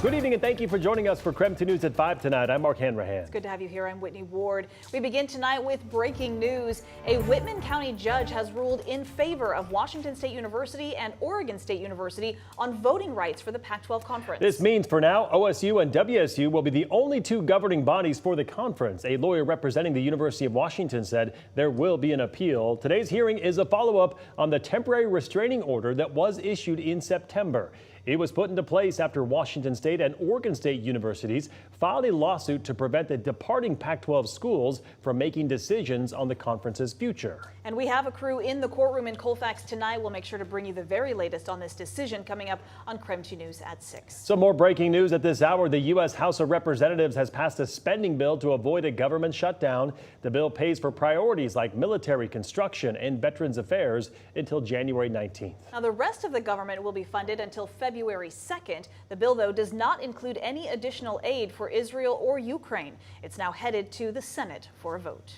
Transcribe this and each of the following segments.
Good evening and thank you for joining us for KREM 2 News at 5 tonight. I'm Mark Hanrahan. It's good to have you here. I'm Whitney Ward. We begin tonight with breaking news. A Whitman County judge has ruled in favor of Washington State University and Oregon State University on voting rights for the Pac-12 conference. This means for now, OSU and WSU will be the only two governing bodies for the conference. A lawyer representing the University of Washington said there will be an appeal. Today's hearing is a follow-up on the temporary restraining order that was issued in September. It was put into place after Washington State and Oregon State universities filed a lawsuit to prevent the departing Pac-12 schools from making decisions on the conference's future. And we have a crew in the courtroom in Colfax tonight. We'll make sure to bring you the very latest on this decision coming up on KREM 2 News at 6. Some more breaking news at this hour. The U.S. House of Representatives has passed a spending bill to avoid a government shutdown. The bill pays for priorities like military construction and Veterans Affairs until January 19th. Now, the rest of the government will be funded until February 2nd. The bill, though, does not include any additional aid for Israel or Ukraine. It's now headed to the Senate for a vote.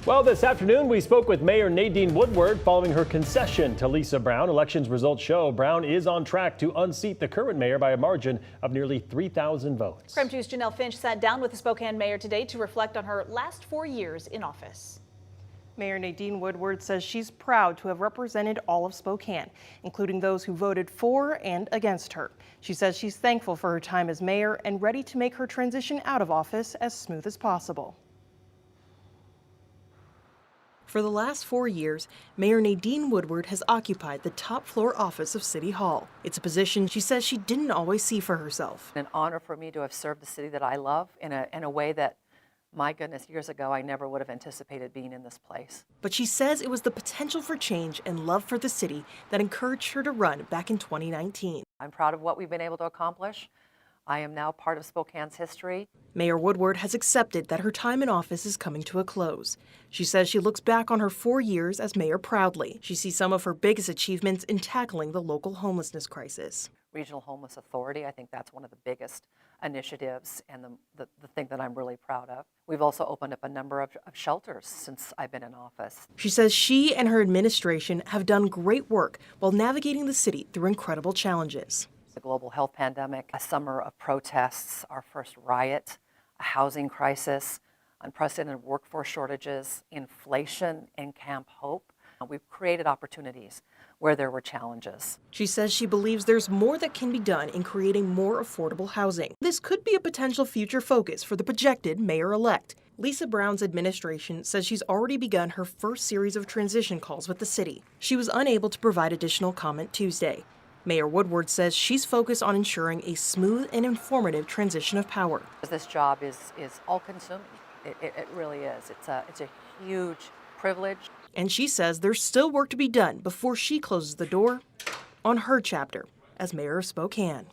Well, this afternoon we spoke with Mayor Nadine Woodward following her concession to Lisa Brown. Elections results show Brown is on track to unseat the current mayor by a margin of nearly 3,000 votes. KREM 2's Janelle Finch sat down with the Spokane mayor today to reflect on her last 4 years in office. Mayor Nadine Woodward says she's proud to have represented all of Spokane, including those who voted for and against her. She says she's thankful for her time as mayor and ready to make her transition out of office as smooth as possible. For the last 4 years, Mayor Nadine Woodward has occupied the top floor office of City Hall. It's a position she says she didn't always see for herself. An honor for me to have served the city that I love in a way that, my goodness, years ago, I never would have anticipated being in this place. But she says it was the potential for change and love for the city that encouraged her to run back in 2019. I'm proud of what we've been able to accomplish. I am now part of Spokane's history. Mayor Woodward has accepted that her time in office is coming to a close. She says she looks back on her 4 years as mayor proudly. She sees some of her biggest achievements in tackling the local homelessness crisis. Regional Homeless Authority, I think that's one of the biggest initiatives and the thing that I'm really proud of. We've also opened up a number of shelters since I've been in office. She says she and her administration have done great work while navigating the city through incredible challenges. The global health pandemic, a summer of protests, our first riot, a housing crisis, unprecedented workforce shortages, inflation, and Camp Hope. We've created opportunities where there were challenges. She says she believes there's more that can be done in creating more affordable housing. This could be a potential future focus for the projected mayor-elect. Lisa Brown's administration says she's already begun her first series of transition calls with the city. She was unable to provide additional comment Tuesday. Mayor Woodward says she's focused on ensuring a smooth and informative transition of power. This job is all-consuming. It really is. It's a huge privilege. And she says there's still work to be done before she closes the door on her chapter as mayor of Spokane.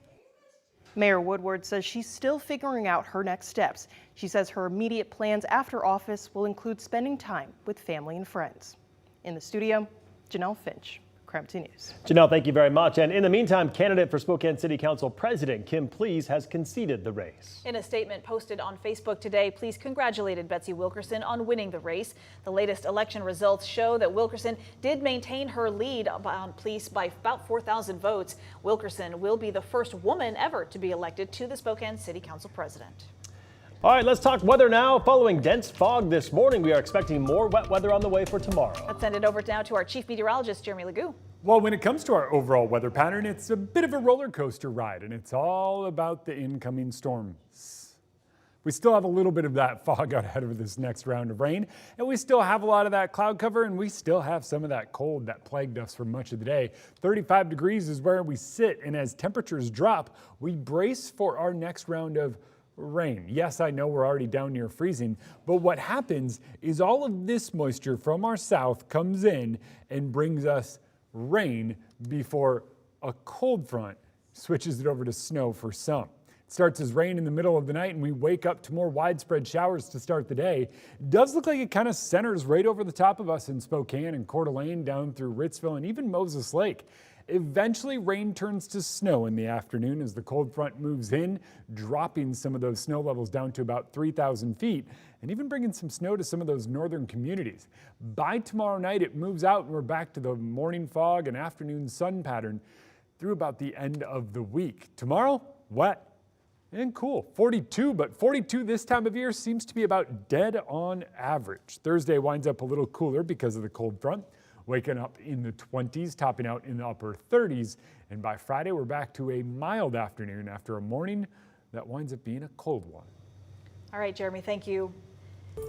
Mayor Woodward says she's still figuring out her next steps. She says her immediate plans after office will include spending time with family and friends. In the studio, Janelle Finch. KREM 2 News. Janelle, thank you very much. And in the meantime, candidate for Spokane City Council President Kim Pleas has conceded the race. In a statement posted on Facebook today, Pleas congratulated Betsy Wilkerson on winning the race. The latest election results show that Wilkerson did maintain her lead on Pleas by about 4,000 votes. Wilkerson will be the first woman ever to be elected to the Spokane City Council President. All right, let's talk weather now. Following dense fog this morning, we are expecting more wet weather on the way for tomorrow. Let's send it over now to our chief meteorologist, Jeremy Legoo. Well, when it comes to our overall weather pattern, it's a bit of a roller coaster ride, and it's all about the incoming storms. We still have a little bit of that fog out ahead of this next round of rain, and we still have a lot of that cloud cover, and we still have some of that cold that plagued us for much of the day. 35 degrees is where we sit, and as temperatures drop, we brace for our next round of rain. Yes, I know we're already down near freezing, but what happens is all of this moisture from our south comes in and brings us rain before a cold front switches it over to snow for some. It starts as rain in the middle of the night and we wake up to more widespread showers to start the day. It does look like it kind of centers right over the top of us in Spokane and Coeur d'Alene down through Ritzville and even Moses Lake. Eventually, rain turns to snow in the afternoon as the cold front moves in, dropping some of those snow levels down to about 3,000 feet and even bringing some snow to some of those northern communities. By tomorrow night, it moves out and we're back to the morning fog and afternoon sun pattern through about the end of the week. Tomorrow, wet and cool. 42, but 42 this time of year seems to be about dead on average. Thursday winds up a little cooler because of the cold front, waking up in the 20s, topping out in the upper 30s. And by Friday, we're back to a mild afternoon after a morning that winds up being a cold one. All right, Jeremy, thank you.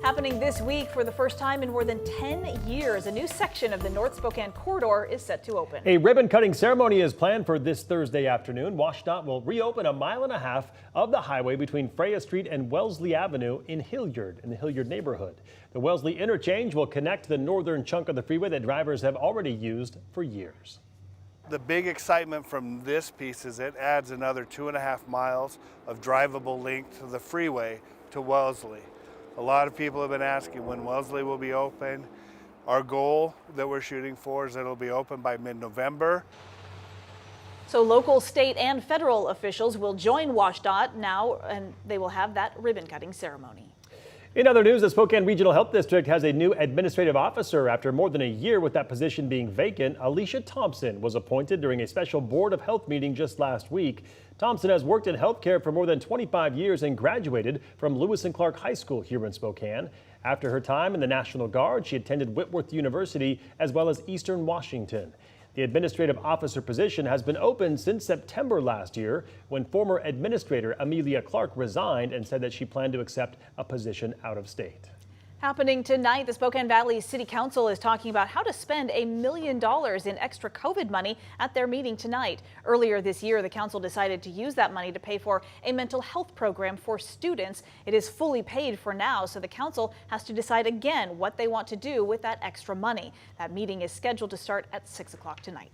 Happening this week for the first time in more than 10 years, a new section of the North Spokane Corridor is set to open. A ribbon-cutting ceremony is planned for this Thursday afternoon. WashDOT will reopen 1.5 miles of the highway between Freya Street and Wellesley Avenue in Hilliard, in the Hilliard neighborhood. The Wellesley interchange will connect the northern chunk of the freeway that drivers have already used for years. The big excitement from this piece is it adds another 2.5 miles of drivable length to the freeway to Wellesley. A lot of people have been asking when Wellesley will be open. Our goal that we're shooting for is that it'll be open by mid-November. So local, state, and federal officials will join WashDOT now, and they will have that ribbon-cutting ceremony. In other news, the Spokane Regional Health District has a new administrative officer. After more than a year with that position being vacant, Alicia Thompson was appointed during a special Board of Health meeting just last week. Thompson has worked in healthcare for more than 25 years and graduated from Lewis and Clark High School here in Spokane. After her time in the National Guard, she attended Whitworth University as well as Eastern Washington. The administrative officer position has been open since September last year when former administrator Amelia Clark resigned and said that she planned to accept a position out of state. Happening tonight, the Spokane Valley City Council is talking about how to spend $1 million in extra COVID money at their meeting tonight. Earlier this year, the council decided to use that money to pay for a mental health program for students. It is fully paid for now, so the council has to decide again what they want to do with that extra money. That meeting is scheduled to start at 6 o'clock tonight.